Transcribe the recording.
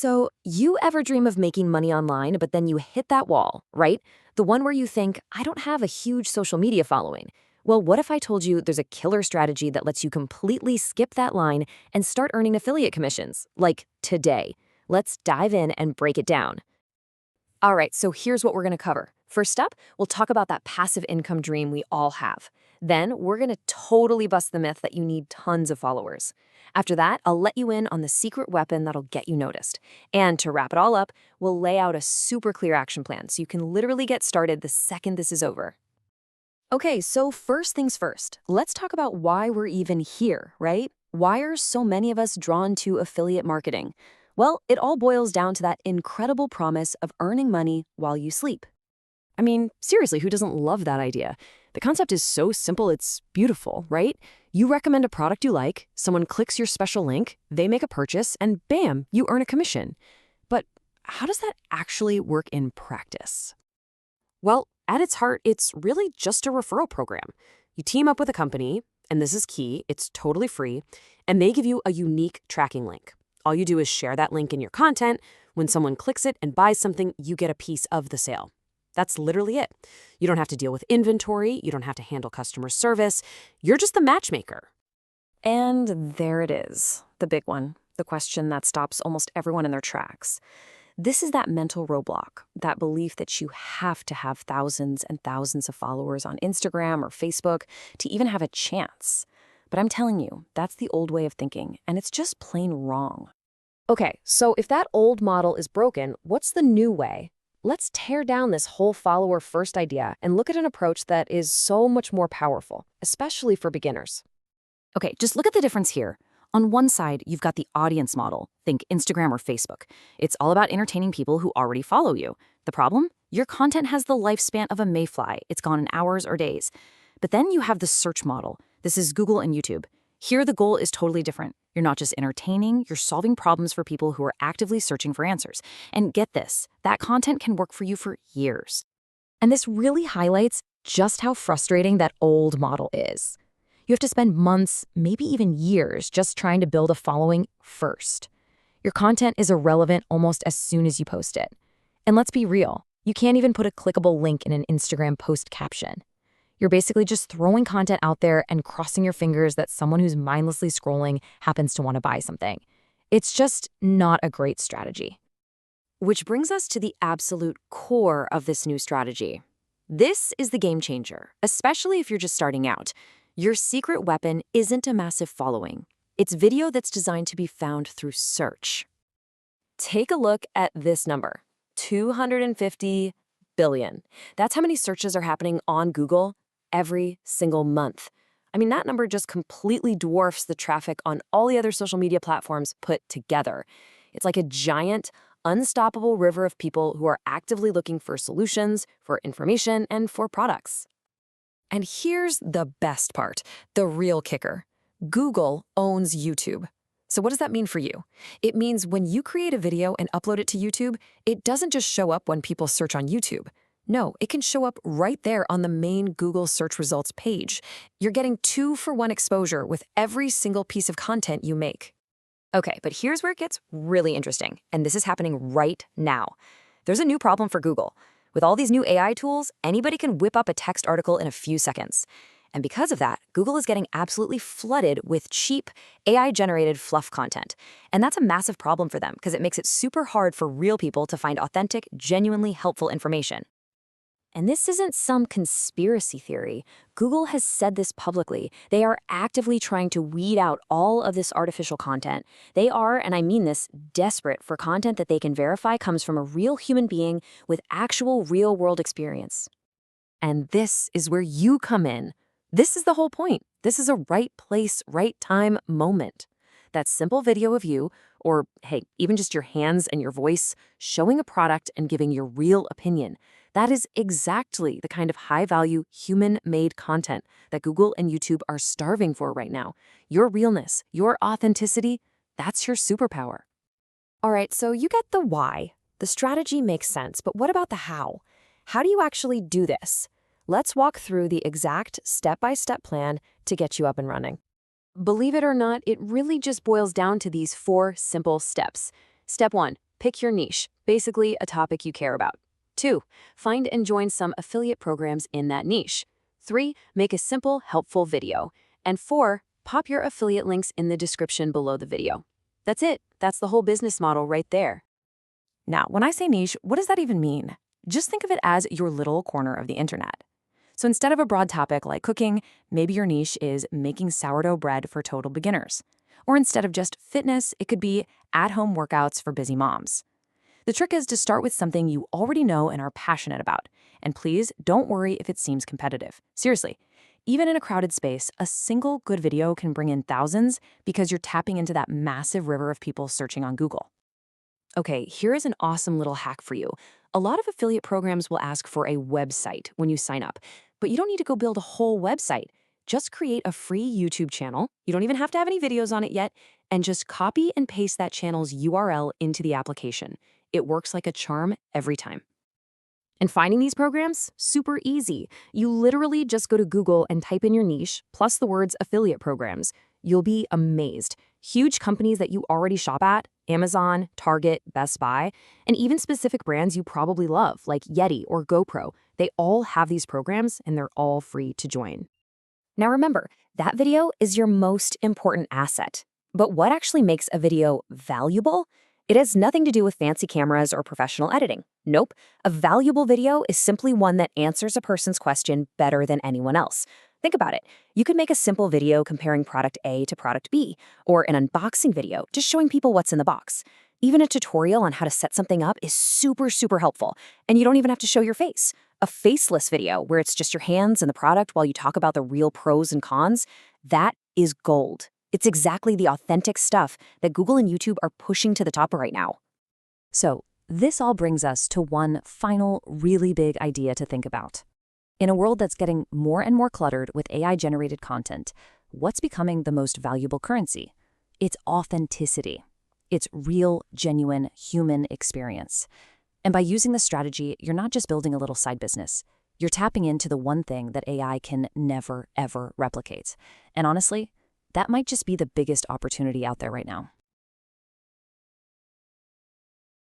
So, you ever dream of making money online, but then you hit that wall, right? The one where you think, I don't have a huge social media following. Well, what if I told you there's a killer strategy that lets you completely skip that line and start earning affiliate commissions, like today? Let's dive in and break it down. All right, so here's what we're going to cover. First up, we'll talk about that passive income dream we all have. Then, we're going to totally bust the myth that you need tons of followers. After that, I'll let you in on the secret weapon that'll get you noticed. And to wrap it all up, we'll lay out a super clear action plan so you can literally get started the second this is over. Okay, so first things first, let's talk about why we're even here, right? Why are so many of us drawn to affiliate marketing? Well, it all boils down to that incredible promise of earning money while you sleep. I mean, seriously, who doesn't love that idea? The concept is so simple, it's beautiful, right? You recommend a product you like, someone clicks your special link, they make a purchase, and bam, you earn a commission. But how does that actually work in practice? Well, at its heart, it's really just a referral program. You team up with a company, and this is key, it's totally free, and they give you a unique tracking link. All you do is share that link in your content. When someone clicks it and buys something, you get a piece of the sale. That's literally it. You don't have to deal with inventory. You don't have to handle customer service. You're just the matchmaker. And there it is, the big one, the question that stops almost everyone in their tracks. This is that mental roadblock, that belief that you have to have thousands and thousands of followers on Instagram or Facebook to even have a chance. But I'm telling you, that's the old way of thinking, and it's just plain wrong. Okay, so if that old model is broken, what's the new way? Let's tear down this whole follower-first idea and look at an approach that is so much more powerful, especially for beginners. Okay, just look at the difference here. On one side, you've got the audience model. Think Instagram or Facebook. It's all about entertaining people who already follow you. The problem? Your content has the lifespan of a mayfly. It's gone in hours or days. But then you have the search model. This is Google and YouTube. Here, the goal is totally different. You're not just entertaining, you're solving problems for people who are actively searching for answers. And get this, that content can work for you for years. And this really highlights just how frustrating that old model is. You have to spend months, maybe even years, just trying to build a following first. Your content is irrelevant almost as soon as you post it. And let's be real, you can't even put a clickable link in an Instagram post caption. You're basically just throwing content out there and crossing your fingers that someone who's mindlessly scrolling happens to want to buy something. It's just not a great strategy. Which brings us to the absolute core of this new strategy. This is the game changer, especially if you're just starting out. Your secret weapon isn't a massive following. It's video that's designed to be found through search. Take a look at this number, 250 billion. That's how many searches are happening on Google every single month. I mean, that number just completely dwarfs the traffic on all the other social media platforms put together. It's like a giant, unstoppable river of people who are actively looking for solutions, for information, and for products. And here's the best part, the real kicker. Google owns YouTube. So what does that mean for you? It means when you create a video and upload it to YouTube, it doesn't just show up when people search on YouTube. No, it can show up right there on the main Google search results page. You're getting 2-for-1 exposure with every single piece of content you make. Okay, but here's where it gets really interesting, and this is happening right now. There's a new problem for Google. With all these new AI tools, anybody can whip up a text article in a few seconds. And because of that, Google is getting absolutely flooded with cheap, AI-generated fluff content. And that's a massive problem for them because it makes it super hard for real people to find authentic, genuinely helpful information. And this isn't some conspiracy theory. Google has said this publicly. They are actively trying to weed out all of this artificial content. They are, and I mean this, desperate for content that they can verify comes from a real human being with actual real-world experience. And this is where you come in. This is the whole point. This is a right place, right time moment. That simple video of you, or hey, even just your hands and your voice, showing a product and giving your real opinion. That is exactly the kind of high-value, human-made content that Google and YouTube are starving for right now. Your realness, your authenticity, that's your superpower. All right, so you get the why. The strategy makes sense, but what about the how? How do you actually do this? Let's walk through the exact step-by-step plan to get you up and running. Believe it or not, it really just boils down to these 4 simple steps. Step 1, Pick your niche, basically a topic you care about. 2. Find and join some affiliate programs in that niche. 3. Make a simple, helpful video. And 4. Pop your affiliate links in the description below the video. That's it. That's the whole business model right there. Now, when I say niche, what does that even mean? Just think of it as your little corner of the internet. So instead of a broad topic like cooking, maybe your niche is making sourdough bread for total beginners. Or instead of just fitness, it could be at-home workouts for busy moms. The trick is to start with something you already know and are passionate about. And please don't worry if it seems competitive. Seriously, even in a crowded space, a single good video can bring in thousands because you're tapping into that massive river of people searching on Google. Okay, here is an awesome little hack for you. A lot of affiliate programs will ask for a website when you sign up, but you don't need to go build a whole website. Just create a free YouTube channel. You don't even have to have any videos on it yet, and just copy and paste that channel's URL into the application. It works like a charm every time. And finding these programs? Super easy. You literally just go to Google and type in your niche, plus the words affiliate programs. You'll be amazed. Huge companies that you already shop at, Amazon, Target, Best Buy, and even specific brands you probably love, like Yeti or GoPro, they all have these programs and they're all free to join. Now remember, that video is your most important asset. But what actually makes a video valuable? It has nothing to do with fancy cameras or professional editing. Nope. A valuable video is simply one that answers a person's question better than anyone else. Think about it. You could make a simple video comparing product A to product B, or an unboxing video just showing people what's in the box. Even a tutorial on how to set something up is super, super helpful, and you don't even have to show your face. A faceless video where it's just your hands and the product while you talk about the real pros and cons, that is gold. It's exactly the authentic stuff that Google and YouTube are pushing to the top right now. So, this all brings us to one final, really big idea to think about. In a world that's getting more and more cluttered with AI-generated content, what's becoming the most valuable currency? It's authenticity. It's real, genuine, human experience. And by using this strategy, you're not just building a little side business. You're tapping into the one thing that AI can never, ever replicate. And honestly, that might just be the biggest opportunity out there right now.